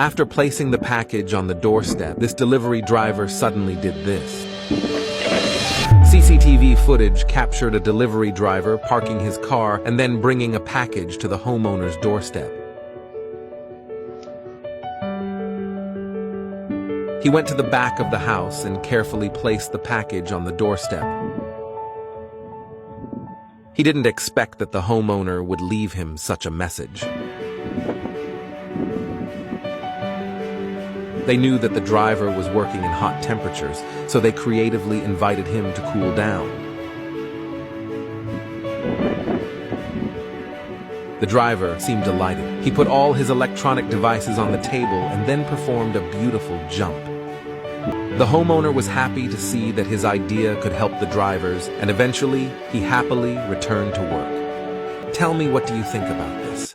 After placing the package on the doorstep, this delivery driver suddenly did this. CCTV footage captured a delivery driver parking his car and then bringing a package to the homeowner's doorstep. He went to the back of the house and carefully placed the package on the doorstep. He didn't expect that the homeowner would leave him such a message. They knew that the driver was working in hot temperatures, so they creatively invited him to cool down. The driver seemed delighted. He put all his electronic devices on the table and then performed a beautiful jump. The homeowner was happy to see that his idea could help the drivers, and eventually he happily returned to work. Tell me, what do you think about this?